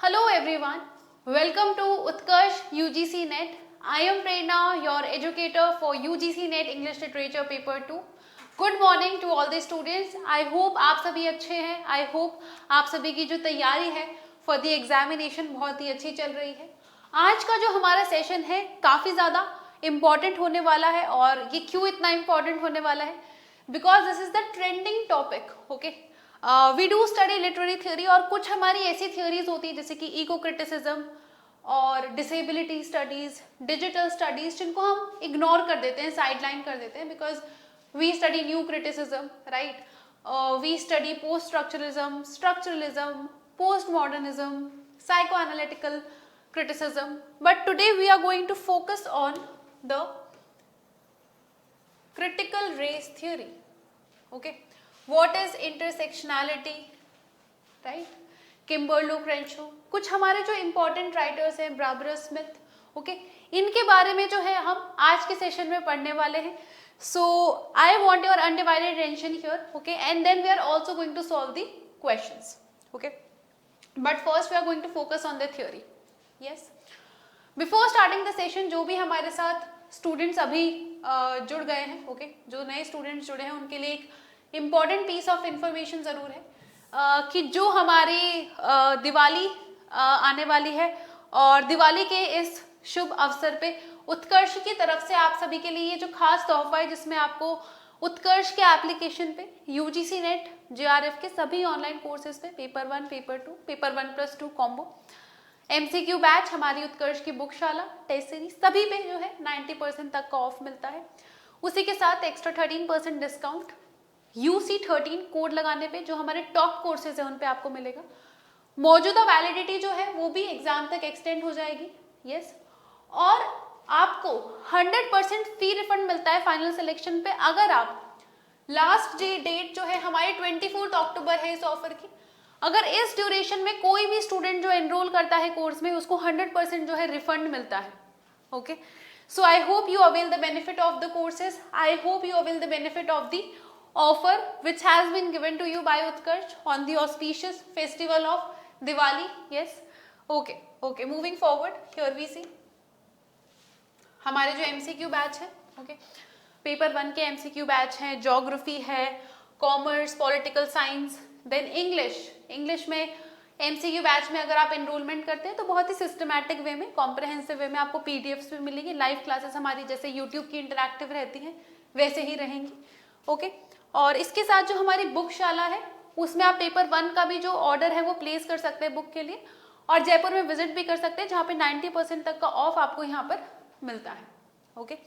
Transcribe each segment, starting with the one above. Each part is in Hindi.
Hello everyone, welcome to Utkarsh UGC NET. I am Prerna, your educator for UGC NET English Literature Paper 2. Good morning to all the students. I hope आप सभी अच्छे हैं. I hope आप सभी की जो तैयारी है for the examination बहुत ही अच्छी चल रही है. आज का जो हमारा सेशन है काफ़ी ज़्यादा इम्पॉर्टेंट होने वाला है. और ये क्यों इतना इम्पॉर्टेंट होने वाला है? Because this is the trending topic. Okay, we do study literary theory, और कुछ हमारी ऐसी थ्योरीज होती है जैसे कि इको क्रिटिसिज्म और डिसेबिलिटी स्टडीज, डिजिटल स्टडीज, जिनको हम इग्नोर कर देते हैं, साइडलाइन कर देते हैं, because we study new criticism, right? We study post structuralism, structuralism, post modernism, psycho analytical criticism, but today we are going to focus on the critical race theory. Okay, what is intersectionality, right? Kimberly Crenshaw, कुछ हमारे जो important writers हैं, Barbara Smith, okay, इनके बारे में जो है हम आज के सेशन में पढ़ने वाले हैं. So I want your undivided attention here, okay, and then we are also going to solve the questions, okay, but first we are going to focus on the theory. Yes. Before starting the session, जो भी हमारे साथ स्टूडेंट्स अभी जुड़ गए हैं, ओके, जो नए स्टूडेंट्स जुड़े हैं उनके लिए एक इम्पॉर्टेंट पीस ऑफ इंफॉर्मेशन ज़रूर है कि जो हमारी दिवाली आने वाली है, और दिवाली के इस शुभ अवसर पे उत्कर्ष की तरफ से आप सभी के लिए ये जो खास तोहफा है, जिसमें आपको उत्कर्ष के एप्लीकेशन पे UGC NET JRF के सभी ऑनलाइन कोर्सेज पे paper 1, paper 2, paper 1+2 combo, MCQ batch, हमारी उत्कर्ष की बुकशाला, टेस्ट सीरीज, सभी पे जो है 90% तक का ऑफ मिलता है. उसी के साथ एक्स्ट्रा 13% डिस्काउंट UC13 कोड लगाने पे जो हमारे टॉप कोर्सेज है उन पे आपको मिलेगा. मौजूदा वैलिडिटी जो है वो भी एग्जाम तक एक्सटेंड हो जाएगी. यस, और आपको 100% फी रिफंड मिलता है फाइनल सिलेक्शन पे अगर आप लास्ट डेट जो है हमारी 24 अक्टूबर है इस ऑफर की. अगर इस ड्यूरेशन में कोई भी स्टूडेंट जो एनरोल करता है कोर्स में, उसको 100% जो है रिफंड मिलता है. Okay, so I hope you avail the benefit of the courses. I hope you avail the benefit of the offer which has been given to you by Utkarsh on the auspicious festival of Diwali. Yes, okay okay, moving forward, here we see हमारे जो MCQ बैच है, ओके, पेपर 1 के MCQ बैच है, ज्योग्राफी है, commerce, political science, then English में MCQ बैच में अगर आप एनरोलमेंट करते हैं तो बहुत ही सिस्टमैटिक वे में, कॉम्प्रहेंसिव वे में आपको PDFs भी मिलेंगी. लाइव क्लासेस हमारी जैसे YouTube की इंटरैक्टिव रहती हैं वैसे ही रहेंगी. ओके, और इसके साथ जो हमारी बुकशाला है उसमें आप पेपर 1 का भी जो ऑर्डर है वो प्लेस कर सकते हैं बुक के लिए, और जयपुर में विजिट भी कर सकते हैं जहाँ पे 90% तक का ऑफ आपको यहाँ पर मिलता है. Okay,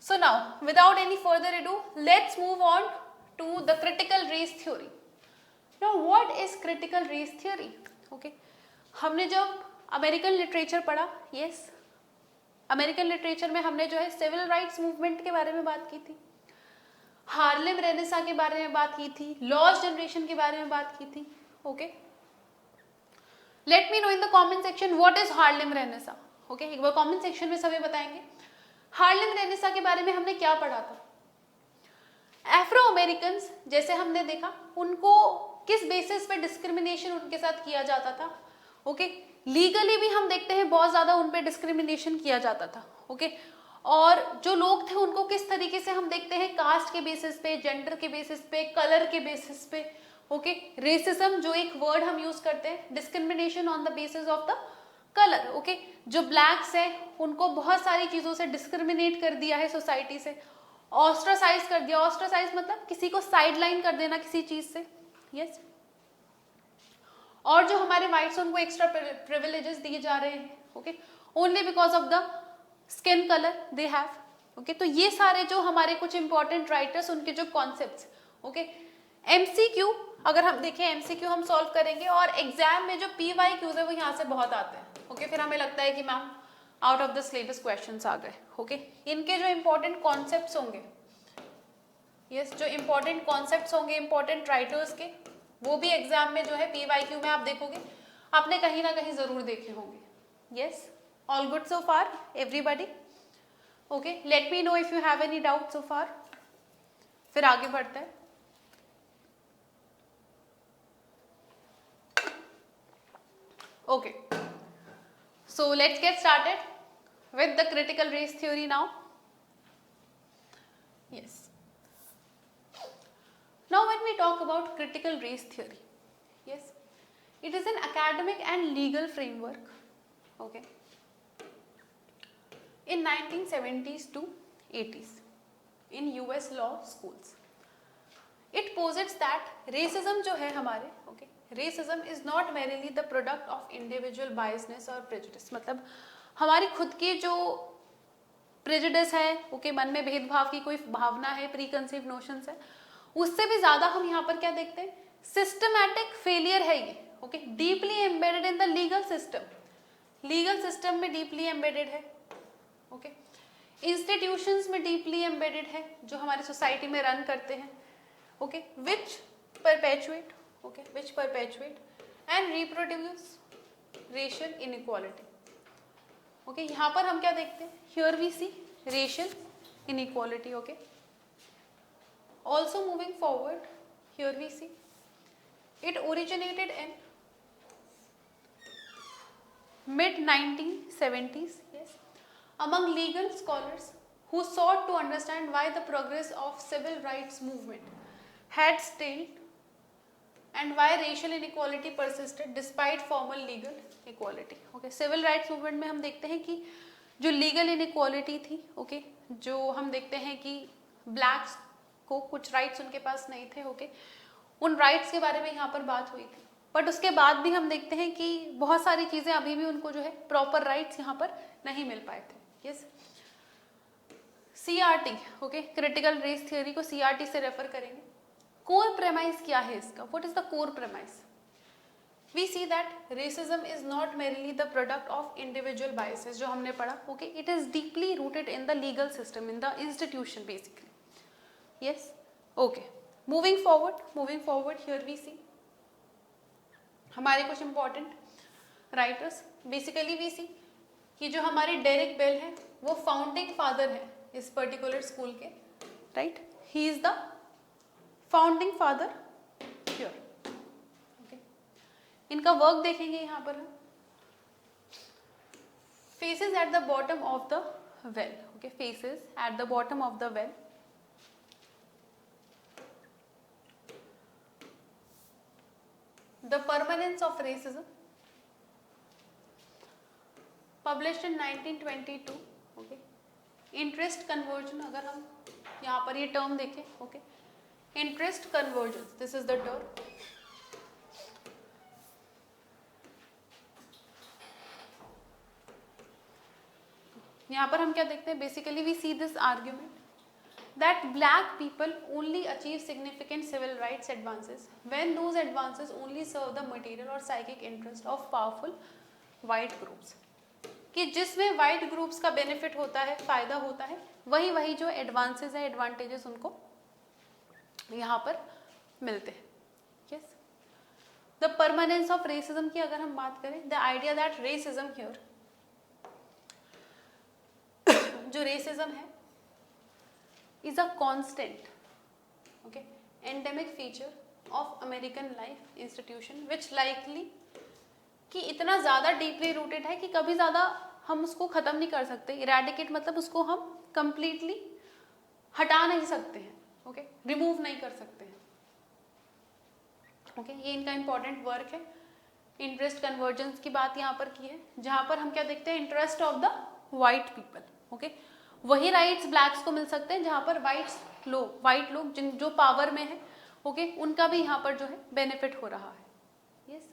so now without any further ado let's move on to the critical race theory. Now what is critical race theory? Okay, हमने जब अमेरिकन लिटरेचर पढ़ा, yes, अमेरिकन लिटरेचर में हमने जो है सिविल राइट्स मूवमेंट के बारे में बात की थी, हार्लेम रेनेसा के बारे में बात की थी, लॉस्ट जनरेशन के बारे में बात की थी. Okay, let me no in the comment section what is Harlem Renaissance. Okay, एक बार कमेंट सेक्शन में सभी बताएंगे हार्लेम रेनेसा के बारे में हमने क्या पढ़ा था. एफ्रो अमेरिकन जैसे हमने देखा, उनको किस बेसिस पे डिस्क्रिमिनेशन उनके साथ किया जाता था. ओके, लीगली भी हम देखते हैं बहुत ज्यादा उन पे डिस्क्रिमिनेशन किया जाता था. ओके, और जो लोग थे उनको किस तरीके से हम देखते हैं, कास्ट के बेसिस पे, जेंडर के बेसिस पे, कलर के बेसिस पे. ओके, रेसिज्म जो एक वर्ड हम यूज करते हैं, discrimination on the basis of the colour. Okay, जो ब्लैक्स है उनको बहुत सारी चीजों से डिस्क्रिमिनेट कर दिया है सोसाइटी से, ऑस्ट्रासाइज कर दिया. ऑस्ट्रासाइज मतलब किसी को साइडलाइन कर देना किसी चीज से. यस, और जो हमारे वाइट्स उनको एक्स्ट्रा प्रिविलेजेस दिए जा रहे हैं. Okay, only because of the skin colour they have. Okay, तो ये सारे जो हमारे कुछ इंपॉर्टेंट राइटर्स, उनके जो कॉन्सेप्ट्स. ओके, MCQ अगर हम देखें, MCQ हम सॉल्व करेंगे और एग्जाम में जो PYQs है वो यहाँ से बहुत आते हैं. ओके, फिर हमें लगता है कि ma'am out of the syllabus questions आ गए. ओके, इनके जो इंपॉर्टेंट कॉन्सेप्ट्स होंगे, यस, जो इंपॉर्टेंट कॉन्सेप्ट्स होंगे इंपॉर्टेंट राइटर्स के, वो भी एग्जाम में जो है PYQ में आप देखोगे, आपने कहीं ना कहीं जरूर देखे होंगे. Yes, all good so far everybody. Okay, let me know if you have any doubt so far, फिर आगे बढ़ते हैं. Okay, so let's get started with the critical race theory now. Yes, now when we talk about critical race theory, yes, it is an academic and legal framework, okay, in 1970s to 80s in US law schools. It posits that racism जो है हमारे, okay, racism is not merely the product of individual biasness or prejudice. मतलब हमारी खुद की जो prejudice है, okay, मन में भेदभाव की कोई भावना है, preconceived notions है, उससे भी ज्यादा हम यहाँ पर क्या देखते हैं, systematic failure है ये, okay, deeply embedded in the legal system. Legal system में deeply embedded है, okay, institutions में deeply embedded है, जो हमारी society में run करते हैं, okay, which perpetuate and reproduce racial inequality. okay, यहाँ पर हम क्या देखते हैं, here we see racial inequality. okay, also moving forward, here we see it originated in mid 1970s, yes, among legal scholars who sought to understand why the progress of civil rights movement had stalled and why racial inequality persisted despite formal legal equality. okay, civil rights movement में हम देखते हैं कि जो legal inequality थी, okay, जो हम देखते हैं कि blacks को कुछ rights उनके पास नहीं थे, okay, उन rights के बारे में यहाँ पर बात हुई थी, बट उसके बाद भी हम देखते हैं कि बहुत सारी चीजें अभी भी उनको जो है proper rights यहाँ पर नहीं मिल पाए थे. yes, CRT, okay, critical race theory को CRT से रेफर करेंगे. कोर प्रेमाइस क्या है इसका, what is the core premise? We see that racism is not merely the product of individual biases, जो हमने पढ़ा, okay, it is deeply rooted in the legal system, in the institution basically. Yes, okay, moving forward here we see हमारे कुछ important writers. Basically we see कि जो हमारे डेरिक बेल है वो फाउंडिंग फादर है इस पर्टिकुलर स्कूल के, right, he is the founding father here. Okay, इनका वर्क देखेंगे यहाँ पर, faces at the bottom of the well. Okay, faces at the bottom of the well. The permanence of racism, published in 1922. Okay, interest conversion, अगर हम यहाँ पर ये टर्म देखें, okay, interest convergence, this is the term. यहाँ पर हम क्या देखते हैं, basically we see this argument that black people only achieve significant civil rights advances when those advances only serve the material और psychic interest of powerful white groups. कि जिसमें वाइट ग्रुप्स का बेनिफिट होता है, फायदा होता है, वही जो एडवांसेस है, एडवांटेजेस उनको यहाँ पर मिलते हैं. Yes, the permanence of racism की अगर हम बात करें, the idea that racism here, जो रेसिज्म है is a constant, okay, endemic feature of American life institution which likely, कि इतना ज्यादा डीपली रूटेड है कि कभी ज्यादा हम उसको खत्म नहीं कर सकते. इरेडिकेट मतलब उसको हम कंप्लीटली हटा नहीं सकते हैं, ओके, रिमूव नहीं कर सकते हैं. ओके, ये इनका इंपॉर्टेंट वर्क है. इंटरेस्ट कन्वर्जेंस की बात यहाँ पर की है, जहां पर हम क्या देखते हैं, interest of the white people. Okay, वही राइट्स ब्लैक्स को मिल सकते हैं जहां पर वाइट लोग जो पावर में है, ओके, उनका भी यहाँ पर जो है बेनिफिट हो रहा है. Yes,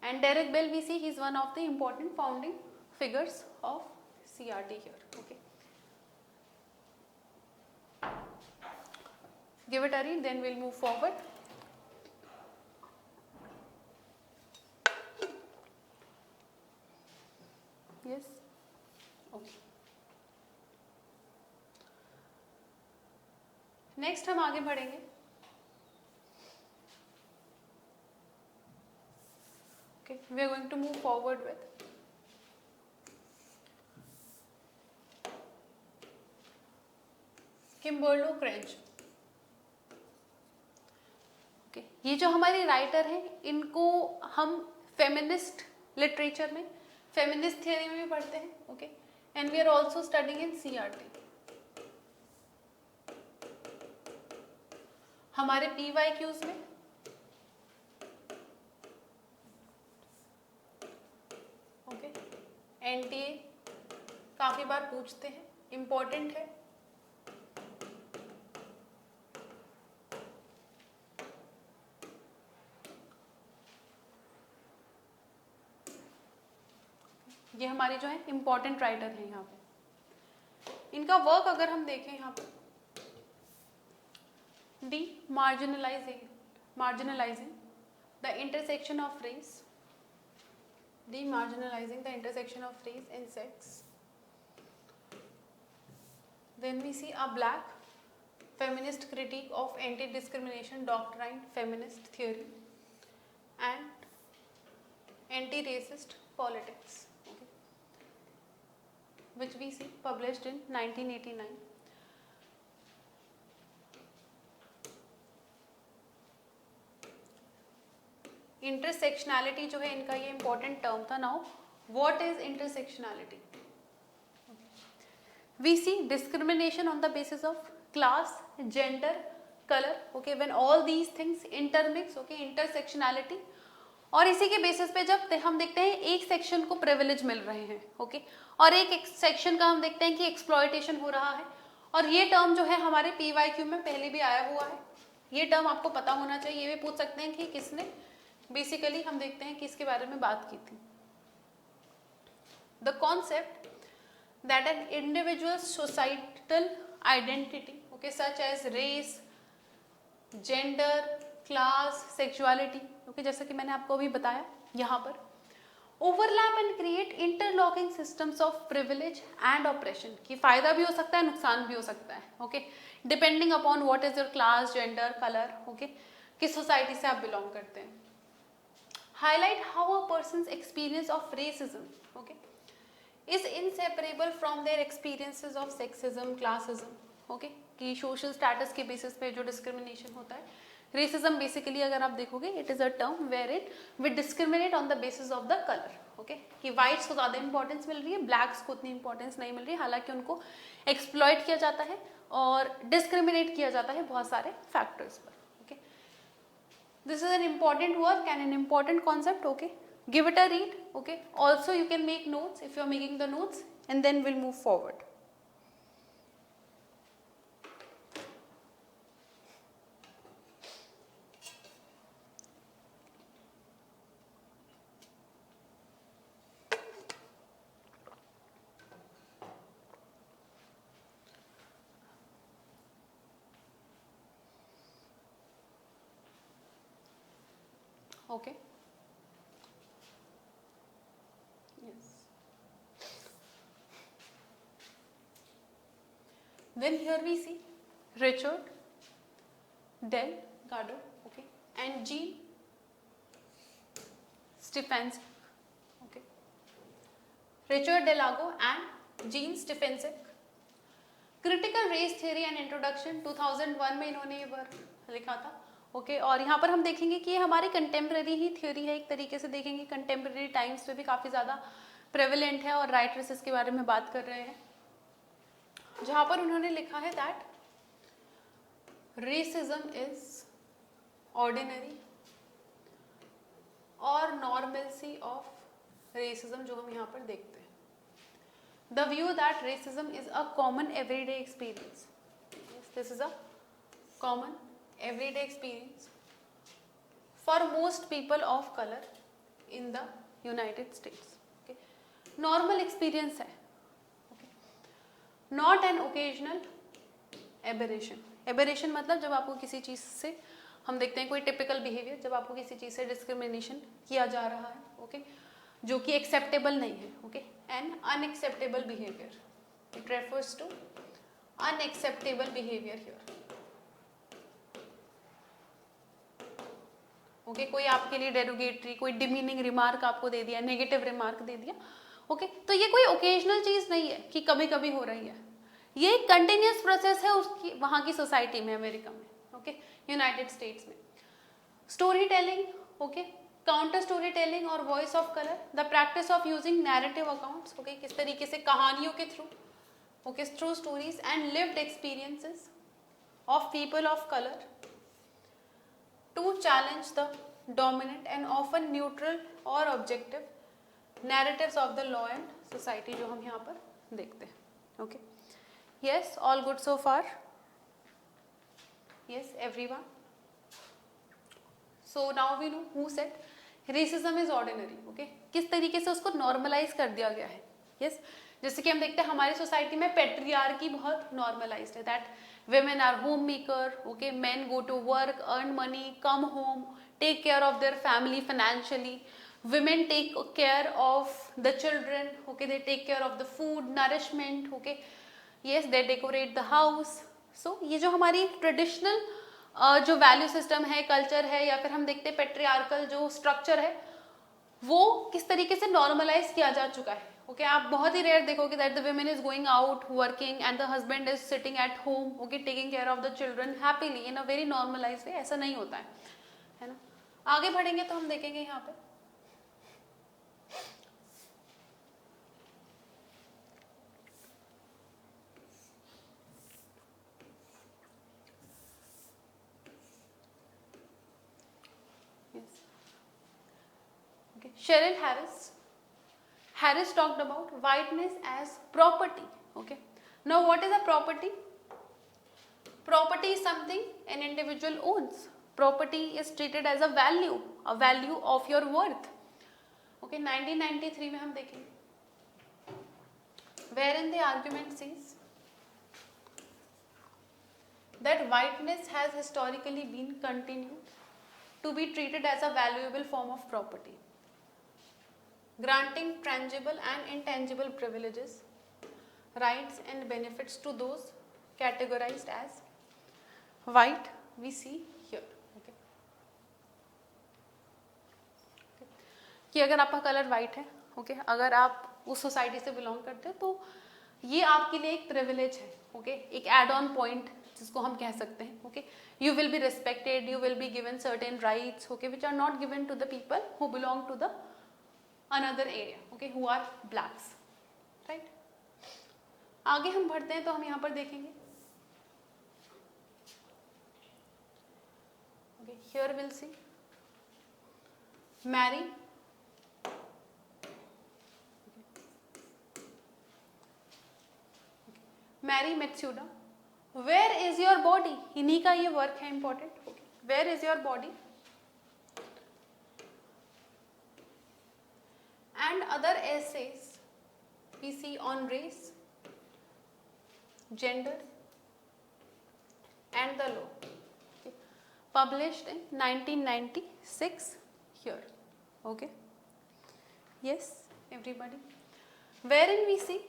and Derrick Bell we see he is one of the important founding figures of CRT here. Okay, give it a read, then we'll move forward. Yes, okay. Next हम आगे बढ़ेंगे. Okay, we are going to move forward with किम्बर्लो क्रेंचो. ये जो हमारे राइटर हैं, इनको हम फेमिनिस्ट लिटरेचर में, फेमिनिस्ट थियरी में भी पढ़ते हैं, okay, and we are also studying in CRT। हमारे PYQs में ओके NTA काफी बार पूछते हैं, इंपॉर्टेंट है। ये हमारे जो है इंपॉर्टेंट राइटर हैं यहाँ पे। इनका वर्क अगर हम देखें यहाँ पे, marginalizing the intersection of race, demarginalizing the intersection of race and sex. Then we see a black feminist critique of anti-discrimination doctrine, feminist theory, and anti-racist politics, okay, which we see published in 1989. Intersectionality जो है इनका ये इंपॉर्टेंट टर्म था। Now what is intersectionality? We see discrimination on the basis of class, gender, colour, okay, when all these things intermix, okay, intersectionality. और इसी के बेसिस पे जब हम देखते हैं एक सेक्शन को प्रिविलेज मिल रहे हैं, ओके, और एक सेक्शन का हम देखते हैं कि एक्सप्लॉयटेशन हो रहा है, और ये टर्म जो है हमारे PYQ में पहले भी आया हुआ है। ये टर्म आपको पता होना चाहिए। ये भी पूछ सकते हैं कि किसने, बेसिकली हम देखते हैं कि इसके बारे में बात की थी। The concept that an individual societal identity, okay, such as race, gender, class, sexuality, okay, जैसा कि मैंने आपको अभी बताया यहाँ पर, overlap and create interlocking systems of privilege and oppression, की फायदा भी हो सकता है, नुकसान भी हो सकता है, okay, depending upon what is your class, gender, colour, okay, किस सोसाइटी से आप बिलोंग करते हैं। Highlight how a person's experience of racism, okay, is inseparable from their experiences of sexism, classism, okay, कि social status के basis पे जो discrimination होता है। Racism basically अगर आप देखोगे it is a term wherein we discriminate on the basis of the color, okay, कि whites को ज़्यादा importance मिल रही है, blacks को उतनी importance नहीं मिल रही है, हालांकि उनको exploit किया जाता है और discriminate किया जाता है बहुत सारे factors पर। This is an important work and an important concept, okay. Give it a read, okay. Also you can make notes if you are making the notes, and then we'll move forward. Okay. Yes. Then here we see Richard Delgado, okay, and Jean Stefancic, okay. Richard Delgado and Jean Stefancic, Critical Race Theory and Introduction, 2001 में इन्होंने ये वर्क लिखा था, ओके, और यहाँ पर हम देखेंगे कि ये हमारी कंटेम्प्रेरी ही थ्योरी है, एक तरीके से देखेंगे कंटेम्प्रेरी टाइम्स पे भी काफ़ी ज़्यादा प्रेवलेंट है, और राइटर्स इसके बारे में बात कर रहे हैं, जहाँ पर उन्होंने लिखा है दैट रेसिज्म इज ऑर्डिनरी और नॉर्मलसी ऑफ रेसिज्म, जो हम यहाँ पर देखते हैं। The view that racism is a common everyday experience, this is a common everyday experience for most people of color in the United States, okay, normal experience है, okay, not an occasional aberration. aberration मतलब जब आपको किसी चीज़ से, हम देखते हैं कोई typical behavior, जब आपको किसी चीज़ से discrimination किया जा रहा है, okay, जो कि acceptable नहीं है, okay, an unacceptable behavior, it refers to unacceptable behavior here, okay, कोई आपके लिए डेरोगेटरी, कोई डिमीनिंग रिमार्क आपको दे दिया, नेगेटिव रिमार्क दे दिया, ओके, तो ये कोई ओकेजनल चीज नहीं है कि कभी कभी हो रही है, ये एक कंटिन्यूस प्रोसेस है उसकी वहाँ की सोसाइटी में, अमेरिका में, ओके, यूनाइटेड स्टेट्स में। Story telling, okay, counter story telling और voice of colour, the practice of using narrative accounts, okay, किस तरीके से कहानियों के through, okay, through stories and lived experiences of people of colour to challenge the dominant and often neutral और objective narratives of the law and society, जो हम यहाँ पर देखते हैं। Okay, yes, all good so far? Yes everyone? So now we know who said racism is ordinary, okay, किस तरीके से उसको नॉर्मलाइज कर दिया गया है। यस, जैसे कि हम देखते हैं हमारी सोसाइटी में पेट्रियार्की बहुत नॉर्मलाइज्ड है, that women are homemaker, okay, men go to work, earn money, come home, take care of their family financially, women take care of the children, okay, they take care of the food, nourishment, okay, yes, they decorate the house. So ये जो हमारी ट्रेडिशनल जो वैल्यू सिस्टम है, कल्चर है, या फिर हम देखते हैं पेट्रियार्कल जो स्ट्रक्चर है, वो किस तरीके से नॉर्मलाइज किया जा चुका है। ओके, आप बहुत ही रेयर देखोगे that the women is going out working and the husband is sitting at home, okay, taking care of the children happily in a very normalise way. ऐसा नहीं होता है ना। आगे बढ़ेंगे तो हम देखेंगे यहाँ पे Cheryl Harris talked about whiteness as property. Okay, now what is a property? Property is something an individual owns. Property is treated as a value of your worth. Okay, 1993 में हम देखेंगे, wherein the argument says that whiteness has historically been continued to be treated as a valuable form of property, granting tangible and intangible privileges, rights and benefits to those categorized as white, we see here. Okay, कि अगर आपका कलर वाइट है, ओके, अगर आप उस सोसाइटी से बिलोंग करते हो तो ये आपके लिए एक प्रिविलेज है, ओके, एक एड ऑन पॉइंट जिसको हम कह सकते हैं। Okay, you will be respected, you will be given certain rights, okay, which are not given to the people who belong to the another area, okay, who are blacks, right? आगे हम बढ़ते हैं तो हम यहाँ पर देखेंगे, okay, here we'll see Mary Matsuda, where is your body? इन्हीं का ये वर्क है important, okay, where is your body? And other essays we see on race, gender and the law, okay, published in 1996 here. Okay, yes everybody, wherein we see,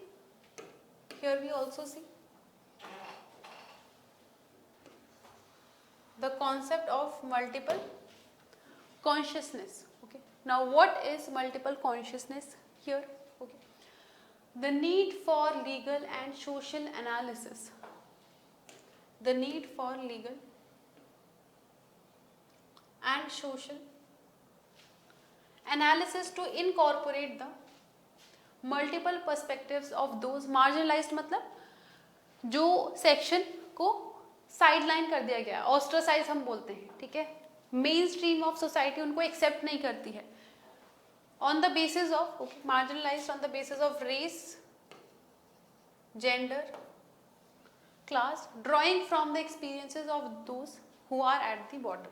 here we also see the concept of multiple consciousness. Okay, now what is multiple consciousness here? Okay, the need for legal and social analysis, the need for legal and social analysis to incorporate the multiple perspectives of those marginalized, मतलब जो सेक्शन को साइडलाइन कर दिया गया, ऑस्ट्रासाइज हम बोलते हैं, ठीक है, मेन स्ट्रीम ऑफ सोसाइटी उनको एक्सेप्ट नहीं करती है, on the basis of, okay, marginalized on the basis of race, gender, class, drawing from the experiences of those who are at the bottom.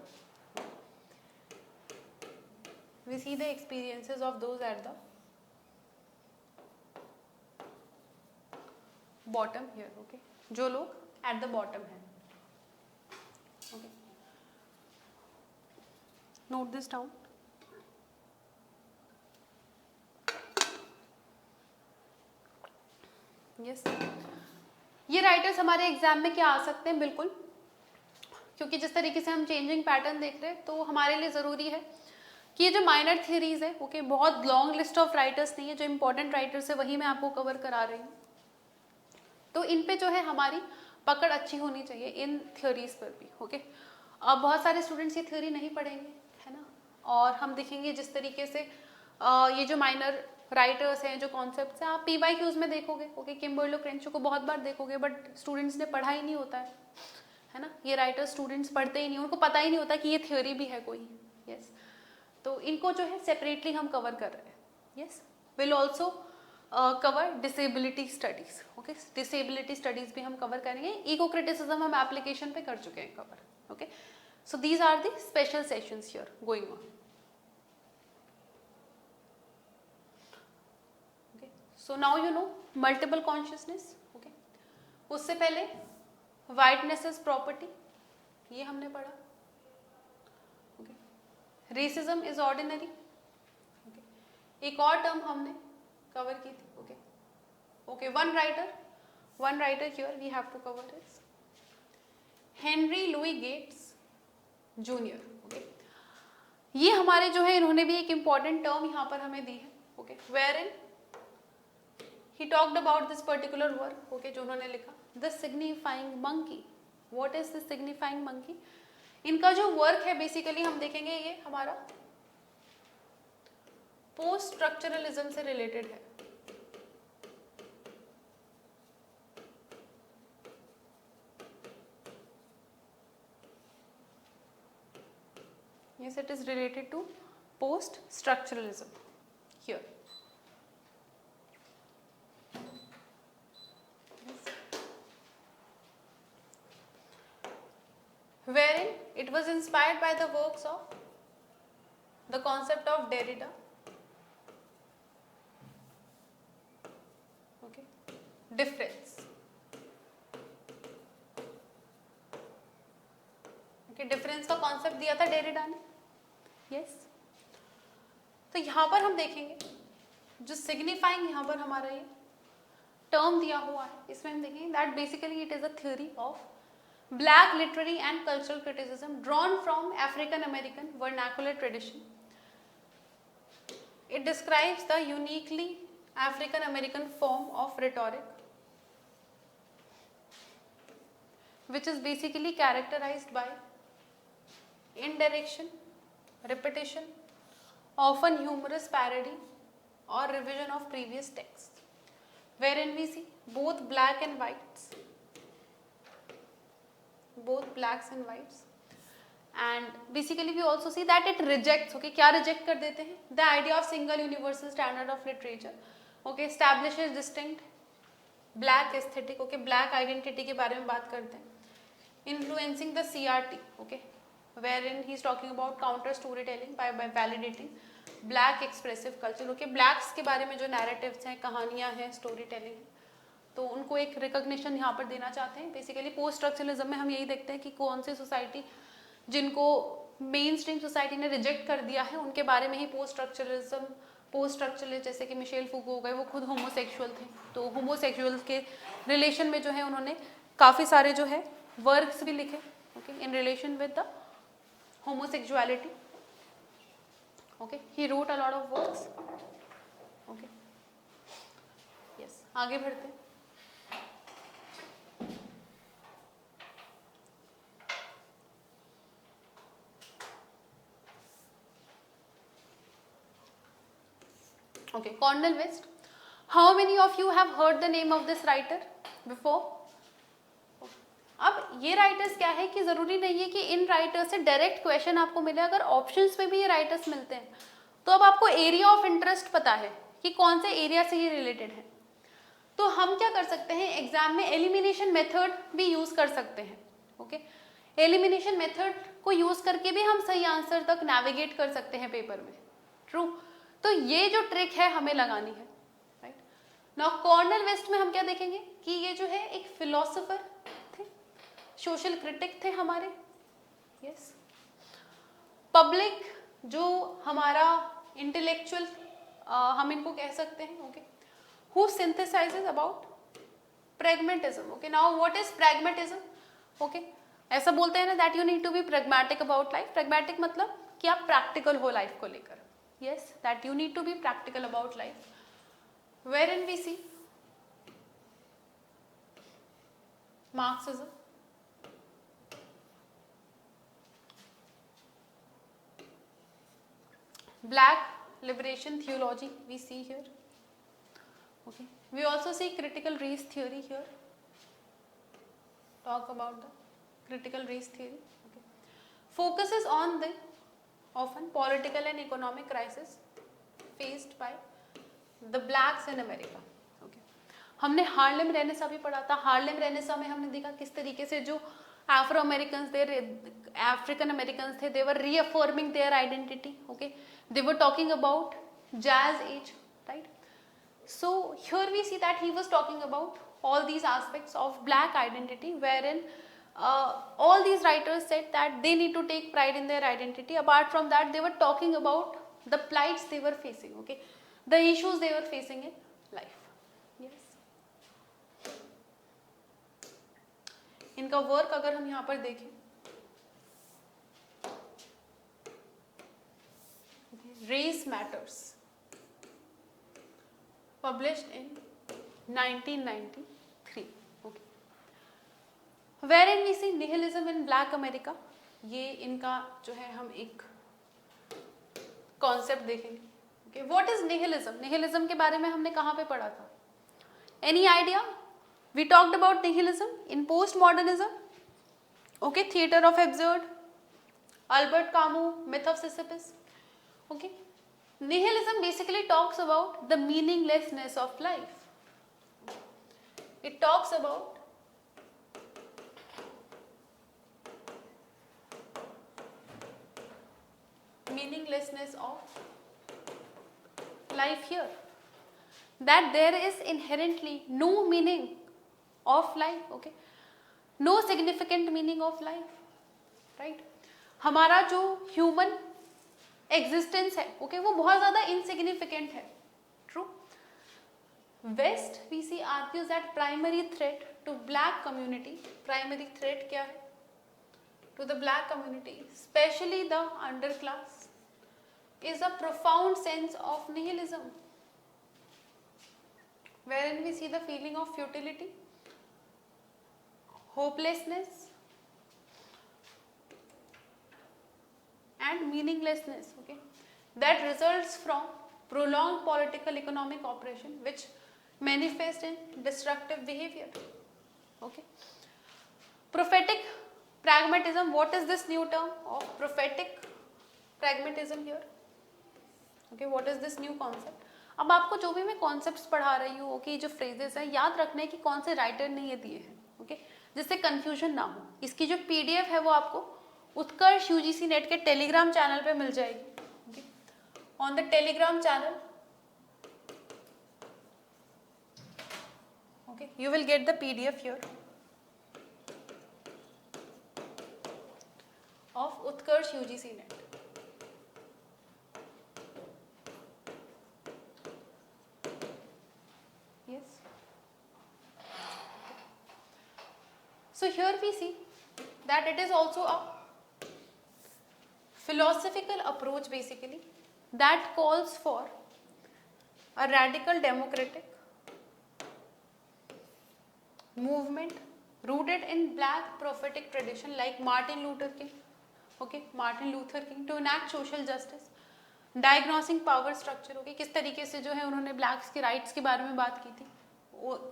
We see the experiences of those at the bottom here, okay, जो लोग at the bottom हैं, okay, note this down. Yes, ये राइटर्स हमारे एग्जाम में क्या आ सकते हैं, बिल्कुल, क्योंकि जिस तरीके से हम चेंजिंग पैटर्न देख रहे हैं तो हमारे लिए ज़रूरी है कि ये जो माइनर थियरीज है, ओके, बहुत लॉन्ग लिस्ट ऑफ राइटर्स नहीं है, जो इंपॉर्टेंट राइटर्स है वही मैं आपको कवर करा रही हूँ, तो इन पे जो है हमारी पकड़ अच्छी होनी चाहिए इन थ्योरीज पर भी। ओके, अब बहुत सारे स्टूडेंट्स ये थ्योरी नहीं पढ़ेंगे, है ना, और हम देखेंगे जिस तरीके से ये जो माइनर राइटर्स हैं, जो कॉन्सेप्ट्स हैं, आप PYQs में देखोगे, ओके, किम्बर्लो क्रेंचो को बहुत बार देखोगे, बट स्टूडेंट्स ने पढ़ा ही नहीं होता है ना, ये राइटर स्टूडेंट्स पढ़ते ही नहीं, उनको पता ही नहीं होता कि ये थ्योरी भी है कोई। यस, तो इनको जो है सेपरेटली हम कवर कर रहे हैं। Yes, will also cover disability studies, okay, disability studies भी हम कवर करेंगे। ईगो क्रिटिसिज्म हम एप्लीकेशन पे कर चुके हैं cover, okay. So these are the special sessions here going on. Okay, so now you know multiple consciousness, okay. उससे पहले वाइटनेस इज प्रॉपर्टी, ये हमने पढ़ा, okay. Racism is ordinary, okay. एक और टर्म हमने कवर की थी, okay, okay, one writer here we have to cover is Henry Louis Gates junior, okay. ये हमारे जो है, इन्होंने भी एक इंपॉर्टेंट टर्म यहाँ पर हमें दी है, okay, where in he talked about this particular work, okay, जो उन्होंने लिखा, the signifying monkey. What is the signifying monkey? इनका जो वर्क है बेसिकली हम देखेंगे ये हमारा पोस्ट स्ट्रक्चरलिज्म से रिलेटेड है। Yes, it is related to post structuralism here. Yes. Wherein it was inspired by the works of the concept of Derrida, okay, difference, okay, difference का concept दिया था डेरिडा ने। यस, तो यहाँ पर हम देखेंगे जो सिग्निफाइंग यहाँ पर हमारा ये टर्म दिया हुआ है, इसमें हम देखेंगे that basically it is a theory of black literary and cultural criticism drawn from African American vernacular tradition. It describes the uniquely African American form of rhetoric which is basically characterized by indirection, repetition, often humorous parody or revision of previous text, wherein we see both blacks and whites, and basically we also see that it rejects, okay, क्या reject कर देते हैं, the idea of single universal standard of literature, okay, establishes distinct black aesthetic, okay, black identity के बारे में बात करते हैं, influencing the CRT, okay, wherein he is talking about counter storytelling by validating black expressive culture, okay, blacks के बारे में जो narratives हैं, कहानियाँ हैं, story telling, तो उनको एक रिकॉग्निशन यहाँ पर देना चाहते हैं। बेसिकली पोस्ट स्ट्रक्चरलिज्म में हम यही देखते हैं कि कौन सी सोसाइटी जिनको मेन स्ट्रीम सोसाइटी ने रिजेक्ट कर दिया है, उनके बारे में ही पोस्ट स्ट्रक्चरलिस्ट जैसे कि मिशेल फूको हो गए, वो खुद होमोसेक्सुअल थे, तो होमोसेक्सुअल के रिलेशन में जो है उन्होंने काफ़ी सारे जो है वर्क्स भी लिखे, okay, in relation with the homosexuality, okay, he wrote a lot of works, okay, yes, आगे बढ़ते हैं। Okay, Cornel West. How many of you have heard the name of this writer before? अब ये राइटर्स क्या है कि जरूरी नहीं है कि इन राइटर्स से डायरेक्ट क्वेश्चन आपको मिले, अगर ऑप्शंस में भी ये राइटर्स मिलते हैं तो अब आपको एरिया ऑफ इंटरेस्ट पता है कि कौन से एरिया से ये रिलेटेड है, तो हम क्या कर सकते हैं, एग्जाम में एलिमिनेशन मेथड भी यूज कर सकते हैं, ओके, एलिमिनेशन मेथड को यूज करके भी हम सही आंसर तक नेविगेट कर सकते हैं पेपर में, ट्रू। तो ये जो ट्रिक है हमें लगानी है, राइट। नाउ कॉर्नेल वेस्ट में हम क्या देखेंगे कि ये जो है एक फिलोसोफर थे, सोशल क्रिटिक थे हमारे, यस, पब्लिक जो हमारा इंटेलेक्चुअल हम इनको कह सकते हैं, okay, who synthesises about pragmatism, okay, now what is pragmatism, okay, ऐसा बोलते हैं ना that you need to be pragmatic about life, pragmatic मतलब कि आप practical हो लाइफ को लेकर, yes, that you need to be practical about life, wherein we see Marxism, black liberation theology we see here. Okay, we also see critical race theory here. Talk about the critical race theory. Okay, focuses on the often political and economic crisis faced by the blacks in America. Okay, हमने हार्लेम रेनेसा भी पढ़ा था. हार्लेम रेनेसा में हमने देखा किस तरीके से जो Afro Americans थे, African Americans थे, they were reaffirming their identity. Okay, they were talking about jazz age, right? So here we see that he was talking about all these aspects of black identity, wherein all these writers said that they need to take pride in their identity. Apart from that, they were talking about the plights they were facing, okay, the issues they were facing in life. Yes. इनका वर्क अगर हम यहाँ पर देखें, Race Matters, published in 1993. Okay, wherein we see nihilism in Black America. ये इनका जो है हम एक कॉन्सेप्ट देखेंगे. Okay, what is nihilism? Nihilism के बारे में हमने कहाँ पे पढ़ा था? Any idea? We talked about nihilism in postmodernism. Okay, Theatre of Absurd, Albert Camus, Myth of Sisyphus. Okay, nihilism basically talks about the meaninglessness of life. It talks about meaninglessness of life here. That there is inherently no meaning of life. Okay, no significant meaning of life, right? हमारा जो human existence है, okay, वो बहुत ज़्यादा insignificant है. True. West we see argues that primary threat to black community, primary threat क्या है? To the black community, especially the underclass, is a profound sense of nihilism, wherein we see the feeling of futility, hopelessness, and meaninglessness, okay, that results from prolonged political economic operation which manifest in destructive behavior. Okay, prophetic pragmatism. What is this new term of prophetic pragmatism here? Okay, what is this new concept? अब आपको जो भी मैं कॉन्सेप्ट्स पढ़ा रही हूँ, ओके, जो फ्रेजेस हैं, याद रखने की कौन से राइटर ने ये दिए हैं, ओके, जिससे कंफ्यूजन ना हो. इसकी जो पीडीएफ है वो आपको उत्कर्ष यूजीसी नेट के टेलीग्राम चैनल पे मिल जाएगी. On the Telegram channel, okay, you will get the PDF here of Utkarsh UGC net. Yes. So here we see that it is also a philosophical approach basically that calls for a radical democratic movement rooted in black prophetic tradition like Martin Luther King, okay, Martin Luther King, to enact social justice, diagnosing power structure. Okay, किस तरीके से जो है उन्होंने blacks के rights के बारे में बात की थी,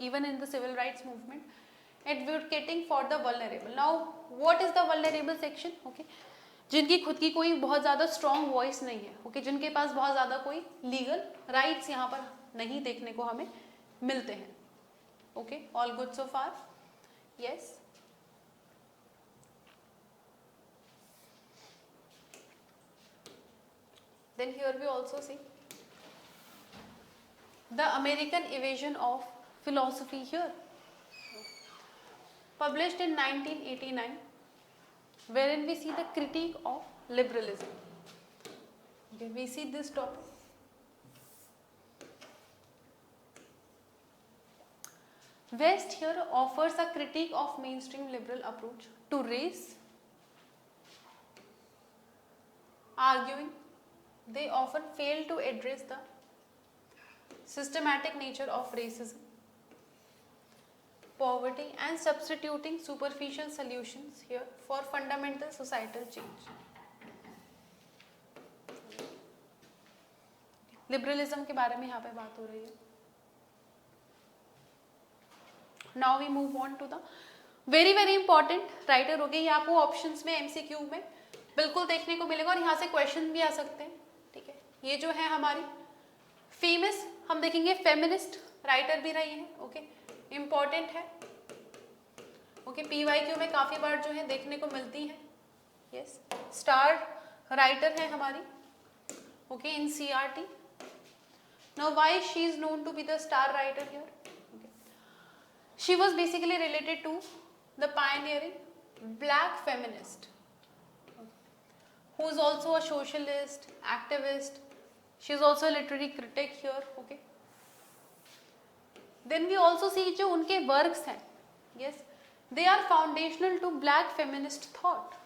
even in the civil rights movement, advocating for the vulnerable. Now what is the vulnerable section? Okay, जिनकी खुद की कोई बहुत ज़्यादा strong voice नहीं है, okay, जिनके पास बहुत ज़्यादा कोई legal rights यहाँ पर नहीं देखने को हमें मिलते हैं. Okay, all good so far? Yes. Then here we also see the American evasion of philosophy here, published in 1989, wherein we see the critique of liberalism. Okay, we see this topic. West here offers a critique of mainstream liberal approach to race, arguing they often fail to address the systematic nature of racism, poverty, and substituting superficial solutions here for fundamental societal change. Liberalism के बारे में यहाँ पे बात हो रही है. Now we move on to the very very important writer. हो गए ये आपको ऑप्शंस में एमसीक्यू में बिल्कुल देखने को मिलेगा और यहाँ से क्वेश्चन भी आ सकते हैं. ठीक है, ये जो है हमारी फेमस, हम देखेंगे फेमिनिस्ट राइटर भी रही है. ओके, इंपॉर्टेंट है. ओके, पीवाईक्यू में काफी बार जो है देखने को मिलती है. यस, स्टार राइटर है हमारी. Okay, in CRT. Now why she is known to be the star writer here? She was basically related to the pioneering black feminist, who is also a socialist, activist. She is also a literary critic here. Okay. Then we also see जो उनके works हैं, yes, they are foundational to black feminist thought,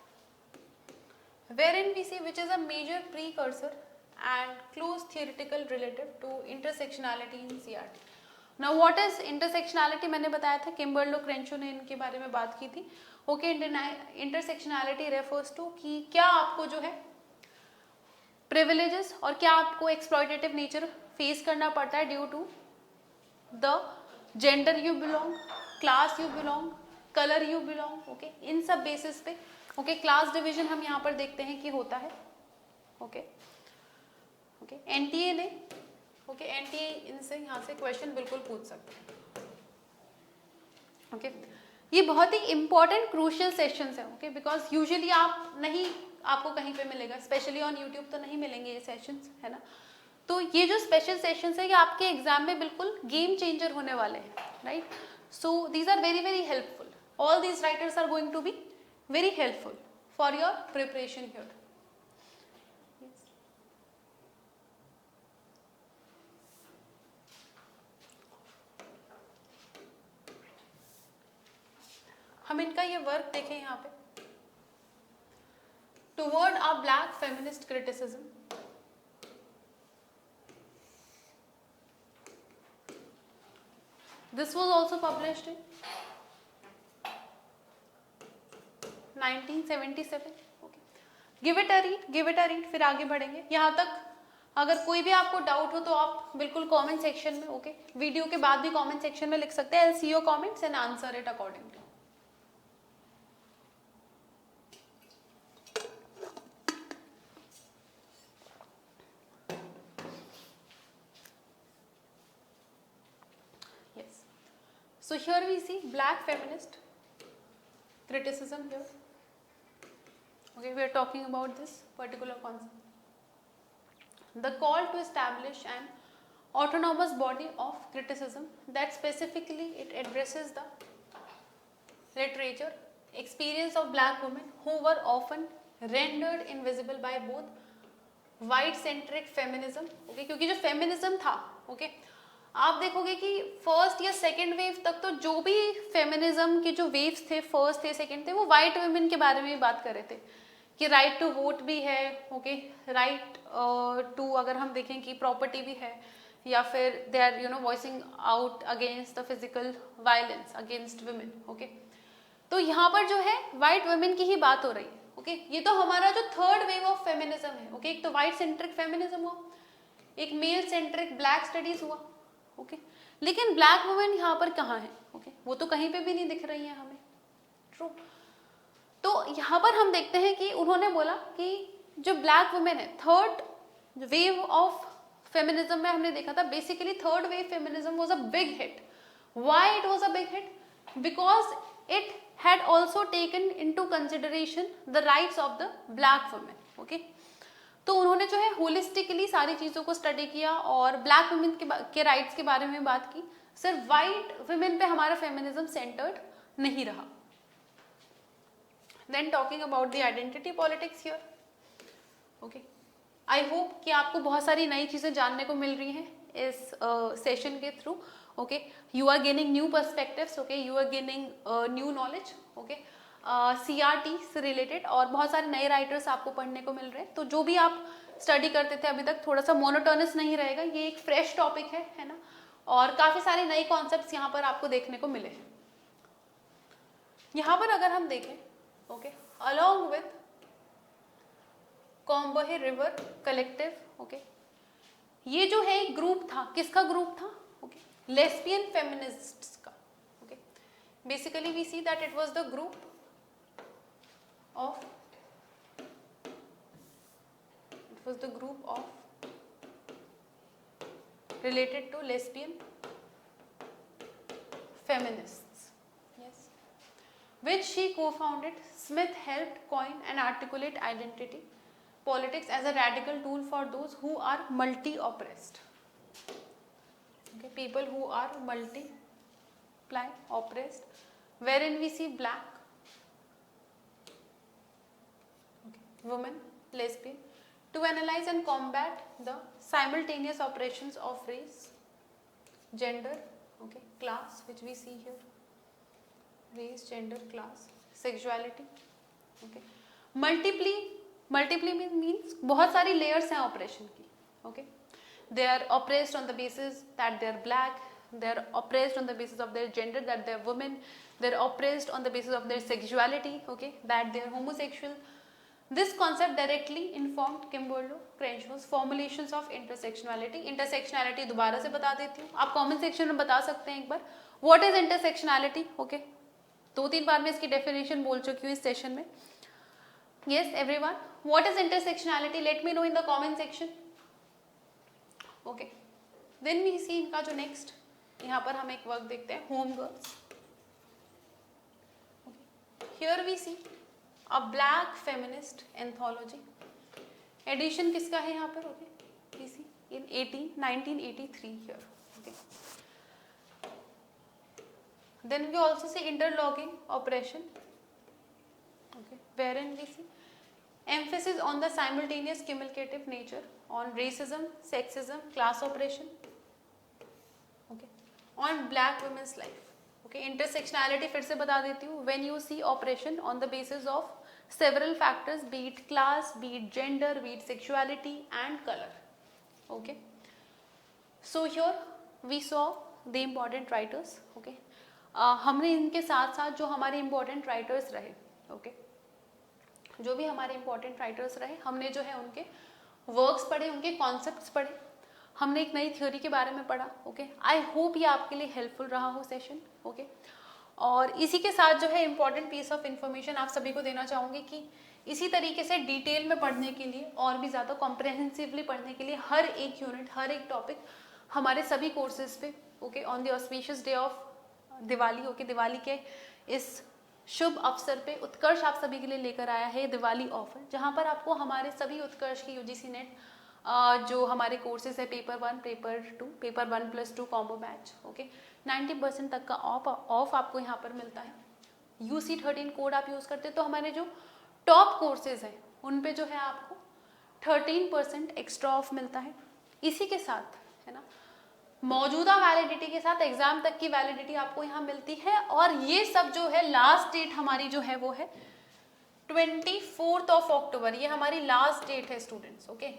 wherein we see which is a major precursor and close theoretical relative to intersectionality in CRT. Now what is intersectionality? मैंने बताया था, किम्बर्लो क्रेंचो ने इनके बारे में बात की थी. ओके, इंटरसेक्शनैलिटी रेफर्स टू कि क्या आपको जो है प्रिविलेजेस और क्या आपको एक्सप्लॉयटेटिव नेचर फेस करना पड़ता है due to the gender you belong, class you belong, colour you belong. Okay, इन सब बेसिस पे ओके क्लास डिवीजन हम यहाँ पर देखते हैं कि होता है. ओके ओके, एनटीए ने ओके एनटीए इनसे यहाँ से क्वेश्चन बिल्कुल पूछ सकते हैं. ओके, ये बहुत ही इंपॉर्टेंट क्रूशियल सेशंस है. ओके, बिकॉज यूजुअली आप नहीं, आपको कहीं पे मिलेगा, स्पेशली ऑन यूट्यूब तो नहीं मिलेंगे ये सेशंस, है ना. तो ये जो स्पेशल सेशंस है ये आपके एग्जाम में बिल्कुल गेम चेंजर होने वाले हैं. Right, so these are very very helpful. All these writers are going to be very helpful for your preparation here. हम इनका ये वर्क देखें यहाँ पे, toward a black feminist criticism. This was also published in 1977. Okay, give it a read, फिर आगे बढ़ेंगे. यहाँ तक अगर कोई भी आपको डाउट हो तो आप बिल्कुल कमेंट सेक्शन में, ओके, वीडियो के बाद भी कमेंट सेक्शन में लिख सकते हैं. I will see your comments and answer it accordingly. So here we see black feminist criticism here. Okay, we are talking about this particular concept. The call to establish an autonomous body of criticism that specifically it addresses the literature experience of black women who were often rendered invisible by both white centric feminism. Okay, क्योंकि जो feminism था, okay, आप देखोगे कि फर्स्ट या सेकेंड वेव तक तो जो भी फेमिनिज्म के जो वेव्स थे, फर्स्ट थे, सेकेंड थे, वो वाइट वुमेन के बारे में भी बात कर रहे थे कि राइट टू वोट भी है. ओके, राइट टू अगर हम देखें कि प्रॉपर्टी भी है, या फिर they are you know voicing out against the physical violence against women. Okay, तो यहाँ पर जो है वाइट वुमेन की ही बात हो रही है. ओके, ये तो हमारा जो थर्ड वेव ऑफ फेमिनिज्म है. ओके, एक तो वाइट सेंट्रिक फेमिनिज्म हुआ, एक मेल सेंट्रिक ब्लैक स्टडीज हुआ. ओके, लेकिन ब्लैक वुमेन यहाँ पर कहाँ है? ओके, वो तो कहीं पे भी नहीं दिख रही है हमें. ट्रू. तो यहाँ पर हम देखते हैं कि उन्होंने बोला कि जो ब्लैक वुमेन है, थर्ड वेव ऑफ फेमिनिज्म में हमने देखा था, basically third wave feminism was a big hit. Why it was a big hit? Because it had also taken into consideration the rights of the black women. Okay, तो उन्होंने जो है होलिस्टिकली सारी चीजों को स्टडी किया और ब्लैक वुमेन के राइट्स के बारे में बात की. सिर्फ वाइट वुमेन पे हमारा फेमिनिज्म सेंटर्ड नहीं रहा. Then talking about the identity politics here. Okay, I hope कि आपको बहुत सारी नई चीजें जानने को मिल रही हैं इस सेशन के through. Okay, you are gaining new perspectives. Okay, you are gaining new knowledge. Okay, CRT से रिलेटेड और बहुत सारे नए राइटर्स आपको पढ़ने को मिल रहे हैं. तो जो भी आप स्टडी करते थे अभी तक, थोड़ा सा मोनोटोनस नहीं रहेगा. ये एक फ्रेश टॉपिक है ना, और काफी सारे नए कॉन्सेप्ट्स यहाँ पर आपको देखने को मिले हैं. यहाँ पर अगर हम देखें, okay, along with Combahee river collective, okay, ये जो है एक ग्रुप था, किसका ग्रुप था? ओके, लेस्बियन फेमिनिस्ट्स का. Okay, basically we see that it was the group of related to lesbian feminists, yes, which she co-founded. Smith helped coin and articulate identity politics as a radical tool for those who are multi-oppressed. Okay, people who are multiply oppressed, wherein we see black, okay, women, lesbian, to analyze and combat the simultaneous oppressions of race, gender, okay, class, which we see here, race, gender, class, sexuality, okay, multiply means बहुत सारी layers हैं oppression की, okay, they are oppressed on the basis that they are black, they are oppressed on the basis of their gender, that they are women, they are oppressed on the basis of their sexuality, okay, that they are homosexual. This concept directly informed Kimberly Crenshaw's formulations of intersectionality. Intersectionality दोबारा से बता देती हूँ, आप comment section में बता सकते हैं एक बार. What is intersectionality? Okay, 2-3 बार मैं इसकी definition बोल चुकी हूँ इस session में. Yes, everyone. What is intersectionality? Let me know in the comment section. Okay. Then we see इनका जो next, यहाँ पर हम एक work देखते हैं, home girls. Okay. Here we see a black feminist anthology. Edition किसका है यहाँ पर? Okay. We see in 1983 here. Okay. Then we also see interlogging oppression. Okay. Wherein we see emphasis on the simultaneous cumulative nature on racism, sexism, class oppression. Okay. On black women's life. Okay. Intersectionality फिर से बता देती हूँ. When you see oppression on the basis of several factors, be it class, be it gender, be it sexuality and color. Okay. So here we saw the important writers. Okay. हमने इनके साथ साथ जो हमारे important writers रहे, okay, जो भी हमारे important writers रहे, हमने जो है उनके works पढ़े, उनके concepts पढ़े, हमने एक नई theory के बारे में पढ़ा. Okay. I hope ये आपके लिए helpful रहा हो session. Okay. और इसी के साथ जो है इम्पॉर्टेंट पीस ऑफ इन्फॉर्मेशन आप सभी को देना चाहूँगी कि इसी तरीके से डिटेल में पढ़ने के लिए और भी ज़्यादा कॉम्प्रहेंसिवली पढ़ने के लिए हर एक यूनिट, हर एक टॉपिक हमारे सभी कोर्सेज पे, okay, on the auspicious day of Diwali, okay, Diwali के इस शुभ अवसर पे उत्कर्ष आप सभी के लिए लेकर आया है दिवाली ऑफर, जहाँ पर आपको हमारे सभी उत्कर्ष की यूजीसी नेट जो हमारे कोर्सेज है paper 1, paper 2, paper 1+2 combo batch, okay, 90% तक का ऑफ आपको यहाँ पर मिलता है. UC13 कोड आप यूज़ करते हैं तो हमारे जो टॉप कोर्सेज हैं उन पे जो है आपको 13% एक्स्ट्रा ऑफ मिलता है. इसी के साथ है ना, मौजूदा वैलिडिटी के साथ एग्जाम तक की वैलिडिटी आपको यहाँ मिलती है. और ये सब जो है लास्ट डेट हमारी जो है वो है 24 अक्टूबर. ये हमारी लास्ट डेट है स्टूडेंट्स. ओके,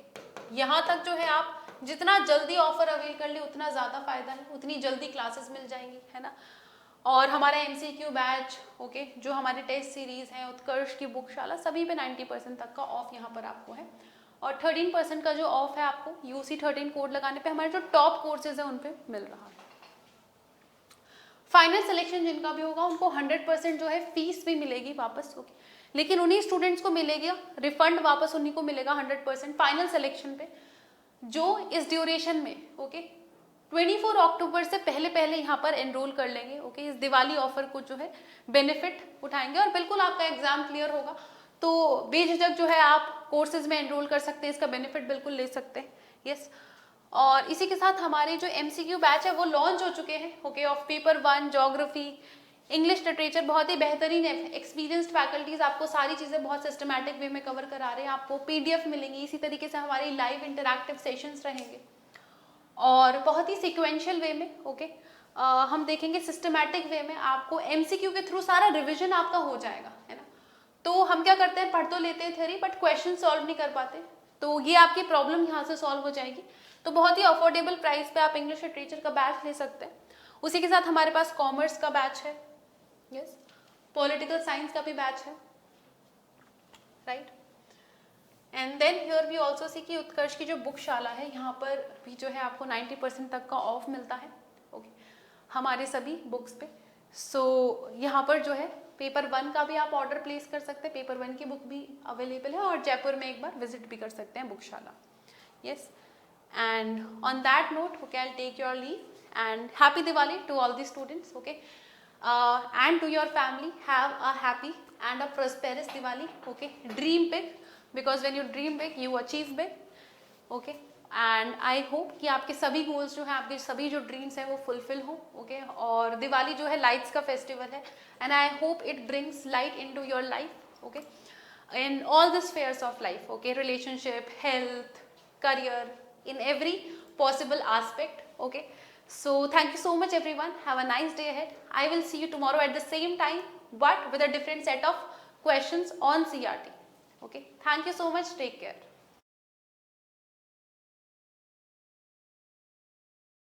यहाँ तक जो है आप जितना जल्दी ऑफर अवेल कर ले उतना ज़्यादा फायदा है, उतनी जल्दी क्लासेस मिल जाएंगी, है ना. और हमारा MCQ बैच, ओके, जो हमारे टेस्ट सीरीज हैं, उत्कर्ष की बुकशाला, सभी पे 90% तक का ऑफ यहाँ पर आपको है. और 13% का जो ऑफ है आपको UC13 कोड लगाने पे हमारे जो टॉप कोर्सेज हैं उन पे मिल रहा है. फाइनल सिलेक्शन जिनका भी होगा उनको 100% जो है फीस भी मिलेगी वापस, ओके, लेकिन उन्हीं स्टूडेंट्स को मिलेगा रिफंड, वापस उन्हीं को मिलेगा 100% फाइनल सिलेक्शन पे जो इस ड्यूरेशन में, ओके, 24 अक्टूबर से पहले पहले यहाँ पर एनरोल कर लेंगे. ओके, इस दिवाली ऑफर को जो है बेनिफिट उठाएंगे और बिल्कुल आपका एग्जाम क्लियर होगा तो बेझिझक जो है आप कोर्सेज में एनरोल कर सकते हैं, इसका बेनिफिट बिल्कुल ले सकते हैं. यस, और इसी के साथ हमारे जो MCQ बैच है वो लॉन्च हो चुके हैं. Okay, of paper 1 geography, English literature, बहुत ही बेहतरीन एक्सपीरियंस्ड फैकल्टीज आपको सारी चीज़ें बहुत सिस्टमैटिक वे में कवर करा रहे हैं. आपको PDF मिलेंगी, इसी तरीके से हमारी लाइव इंटरैक्टिव सेशंस रहेंगे और बहुत ही सिक्वेंशियल वे में, ओके, हम देखेंगे सिस्टमैटिक वे में आपको MCQ के थ्रू सारा रिविजन आपका हो जाएगा, है ना. तो हम क्या करते हैं, पढ़ तो लेते हैं थ्योरी बट क्वेश्चन सॉल्व नहीं कर पाते, तो ये आपकी प्रॉब्लम यहाँ से सॉल्व हो जाएगी. तो बहुत ही अफोर्डेबल प्राइस पे आप इंग्लिश लिटरेचर का बैच ले सकते हैं. उसी के साथ हमारे पास कॉमर्स का बैच है, यस, पॉलिटिकल साइंस का भी बैच है, right. And then here we also see कि उत्कर्ष की जो बुकशाला है यहाँ पर भी जो है आपको 90% तक का ऑफ मिलता है, ओके हमारे सभी बुक्स पे। सो यहाँ पर जो है पेपर 1 का भी आप ऑर्डर प्लेस कर सकते हैं, पेपर 1 की बुक भी अवेलेबल है, और जयपुर में एक बार विजिट भी कर सकते हैं बुकशाला। Yes, and on that note, okay, I'll take your leave and happy Diwali to all the students, okay, and to your family. Have a happy and a prosperous Diwali, okay. Dream big, because when you dream big you achieve big, okay. And I hope कि आपके सभी गोल्स जो हैं, आपके सभी जो ड्रीम्स हैं वो फुलफिल हो, ओके। और दिवाली जो है लाइट्स का फेस्टिवल है, and I hope it brings light into your life, okay, in all the spheres of life, okay, relationship, health, career, in every possible aspect, okay. So thank you so much everyone, have a nice day ahead. I will see you tomorrow at the same time, but with a different set of questions on CRT, okay. Thank you so much, take care.